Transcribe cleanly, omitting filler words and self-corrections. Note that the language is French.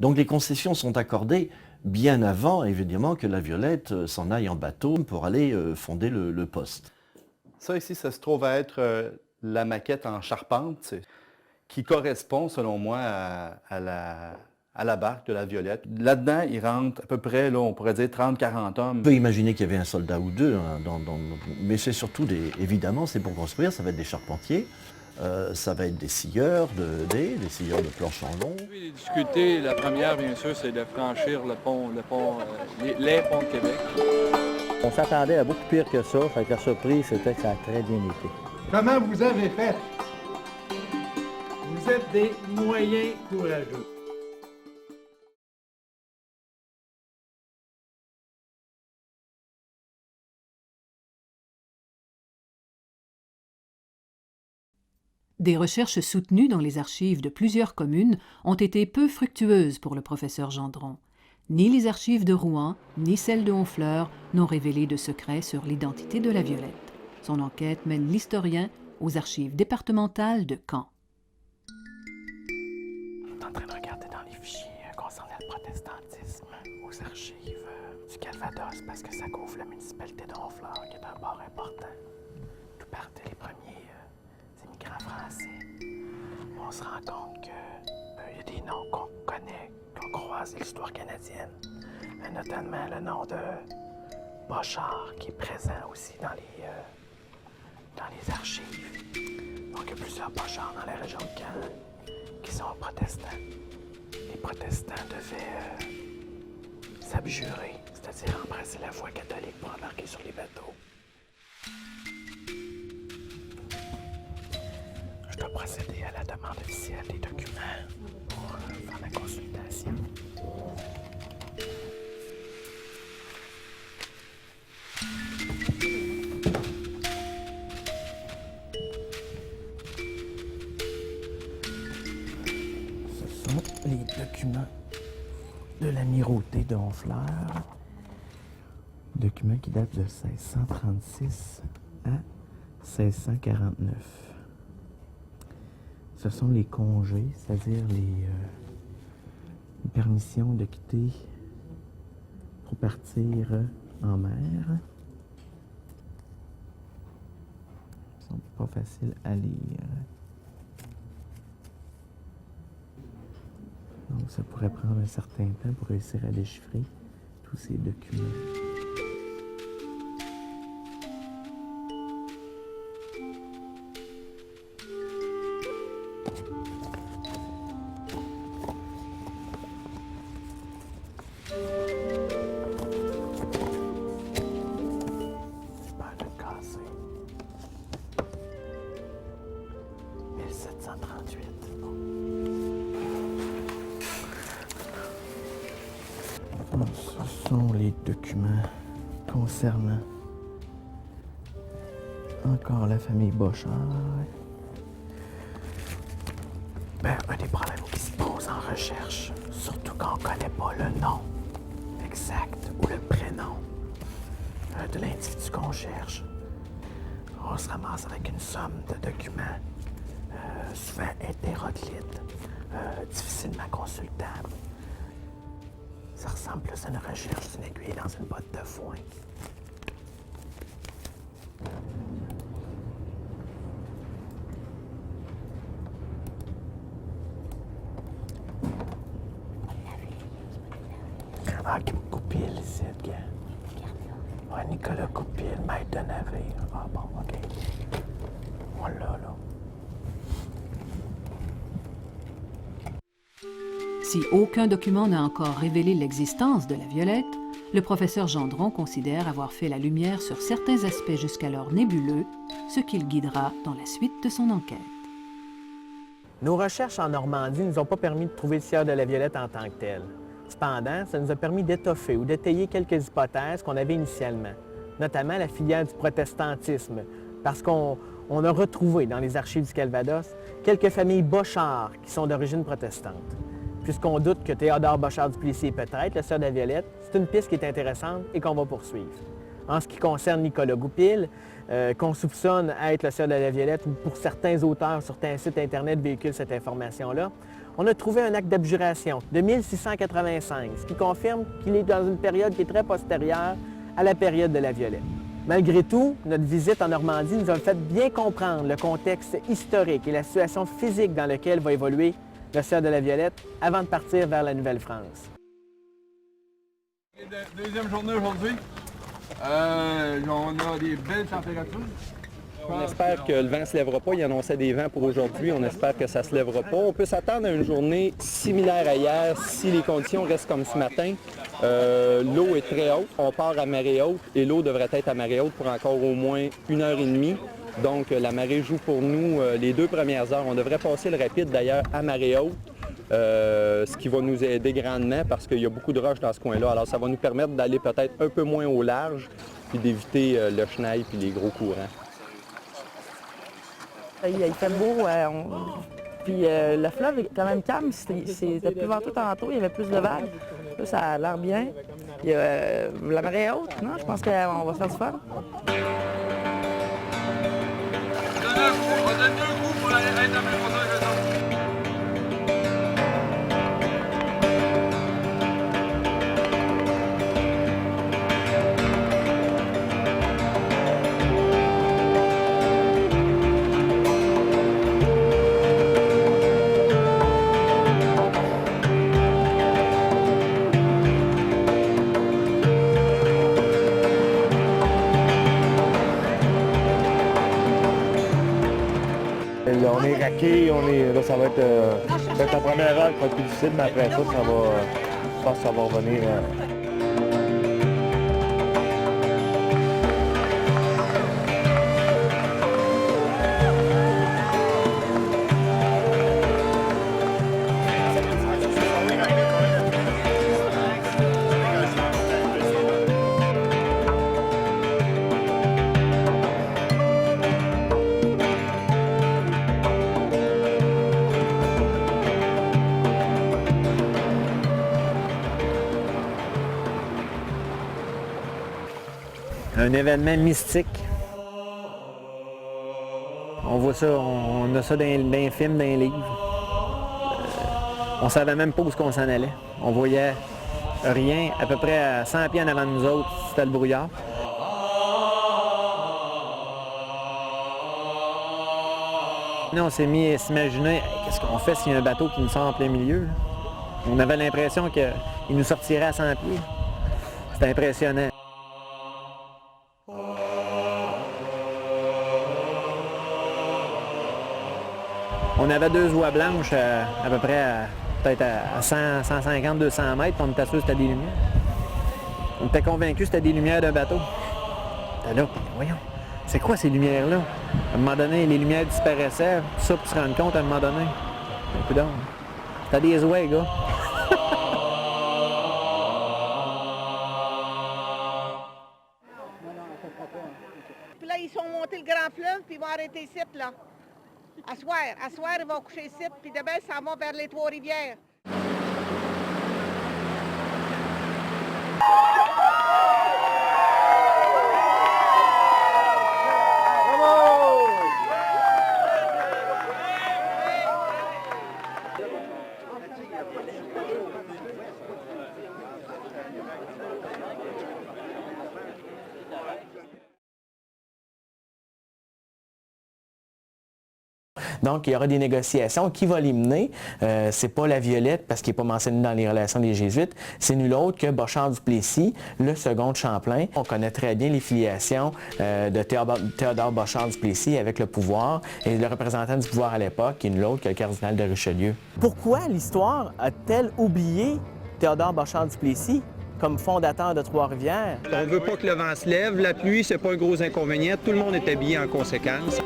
Donc les concessions sont accordées bien avant, évidemment, que la Violette s'en aille en bateau pour aller fonder le poste. Ça ici, ça se trouve à être la maquette en charpente qui correspond, selon moi, à la barque de la Violette. Là-dedans, il rentre à peu près, là, on pourrait dire 30-40 hommes. On peut imaginer qu'il y avait un soldat ou deux, hein, mais c'est surtout, évidemment, c'est pour construire, ça va être des charpentiers, ça va être des scieurs des scieurs de planches en long. Les difficultés, la première, bien sûr, c'est de franchir les ponts de Québec. On s'attendait à beaucoup pire que ça, fait que la surprise, c'était que ça a très bien été. Comment vous avez fait? Vous êtes des moyens courageux. Des recherches soutenues dans les archives de plusieurs communes ont été peu fructueuses pour le professeur Gendron. Ni les archives de Rouen, ni celles de Honfleur n'ont révélé de secrets sur l'identité de la Violette. Son enquête mène l'historien aux archives départementales de Caen. On est en train de regarder dans les fichiers concernant le protestantisme aux archives du Calvados parce que ça couvre la municipalité de Honfleur, qui est un port important. Tout partait les premiers immigrants français. On se rend compte qu'il y a des noms qu'on connaît, qu'on croise l'histoire canadienne, notamment le nom de Bochart, qui est présent aussi dans les archives. Donc, il y a plusieurs Bochards dans la région de Caen qui sont protestants. Les protestants devaient s'abjurer, c'est-à-dire embrasser la foi catholique pour embarquer sur les bateaux. Je dois procéder à la demande officielle des documents pour faire la consultation. Ce sont les documents de l'amirauté de Honfleur. Documents qui datent de 1636 à 1649. Ce sont les congés, c'est-à-dire les permissions de quitter pour partir en mer. Ils sont pas faciles à lire. Donc ça pourrait prendre un certain temps pour réussir à déchiffrer tous ces documents. Super de cassé. 1738. Ce sont les documents concernant encore la famille Bochart. Un des problèmes qui se posent en recherche, surtout quand on ne connaît pas le nom exact ou le prénom de l'individu qu'on cherche, on se ramasse avec une somme de documents, souvent hétéroclites, difficilement consultables. Ça ressemble plus à une recherche d'une aiguille dans une botte de foin. Ah, Kim Goupil, ici, gars. Ouais, Nicolas Goupil, maître de navire. Ah bon, OK. Voilà, là. Si aucun document n'a encore révélé l'existence de la Violette, le professeur Gendron considère avoir fait la lumière sur certains aspects jusqu'alors nébuleux, ce qui le guidera dans la suite de son enquête. Nos recherches en Normandie ne nous ont pas permis de trouver le sieur de la Violette en tant que tel. Cependant, ça nous a permis d'étoffer ou d'étayer quelques hypothèses qu'on avait initialement, notamment la filière du protestantisme, parce qu'on a retrouvé dans les archives du Calvados quelques familles Bochart qui sont d'origine protestante. Puisqu'on doute que Théodore Bochart du Plessis est peut-être le sieur de la Violette, c'est une piste qui est intéressante et qu'on va poursuivre. En ce qui concerne Nicolas Goupil, qu'on soupçonne être le sieur de la Violette, ou pour certains auteurs sur certains sites Internet véhiculent cette information-là, on a trouvé un acte d'abjuration de 1685, ce qui confirme qu'il est dans une période qui est très postérieure à la période de la Violette. Malgré tout, notre visite en Normandie nous a fait bien comprendre le contexte historique et la situation physique dans laquelle va évoluer le Sieur de la Violette avant de partir vers la Nouvelle-France. Deuxième journée aujourd'hui. On a des belles températures. On espère que le vent ne se lèvera pas. Il annonçait des vents pour aujourd'hui. On espère que ça ne se lèvera pas. On peut s'attendre à une journée similaire à hier si les conditions restent comme ce matin. L'eau est très haute. On part à marée haute et l'eau devrait être à marée haute pour encore au moins 1h30. Donc la marée joue pour nous les 2 premières heures. On devrait passer le rapide d'ailleurs à marée haute. Ce qui va nous aider grandement parce qu'il y a beaucoup de roches dans ce coin-là. Alors ça va nous permettre d'aller peut-être un peu moins au large puis d'éviter le chenal puis les gros courants. Il fait beau, puis le fleuve est quand même calme. C'était plus venteux tantôt, il y avait plus de vagues. Là, ça a l'air bien. Il y a, la marée est haute, non? Je pense qu'on va faire du fun. On donne 2 coups pour aller être un peu pour ça. On est raqué, là, ça va être peut-être la première heure qui va être plus difficile, mais après ça, je pense que ça va revenir. Un événement mystique. On voit ça, on a ça dans les films, dans les livres. On savait même pas où on s'en allait. On voyait rien, à peu près à 100 pieds en avant de nous autres, c'était le brouillard. Là, on s'est mis à s'imaginer, hey, qu'est-ce qu'on fait s'il y a un bateau qui nous sort en plein milieu? Là? On avait l'impression qu'il nous sortirait à 100 pieds. C'était impressionnant. On avait 2 oies blanches à peu près peut-être à 100, 150, 200 mètres, puis on était sûr que c'était des lumières. On était convaincus que c'était des lumières d'un bateau. Là, voyons, c'est quoi ces lumières-là? À un moment donné, les lumières disparaissaient, tout ça pour se rendre compte à un moment donné. Écoute, c'était des oies, gars. Puis là, ils sont montés le grand fleuve, puis ils vont arrêter ici, là. À soir, ils vont coucher ici, puis demain, ça va vers les Trois-Rivières. Donc, il y aura des négociations. Qui va les mener? C'est pas la Violette, parce qu'il n'est pas mentionné dans les relations des Jésuites. C'est nul autre que Bochart-Duplessis, le second de Champlain. On connaît très bien les filiations de Théodore Bochart-Duplessis avec le pouvoir et le représentant du pouvoir à l'époque, qui est nul autre que le cardinal de Richelieu. Pourquoi l'histoire a-t-elle oublié Théodore Bochart-Duplessis comme fondateur de Trois-Rivières? On ne veut pas que le vent se lève. La pluie, c'est pas un gros inconvénient. Tout le monde est habillé en conséquence.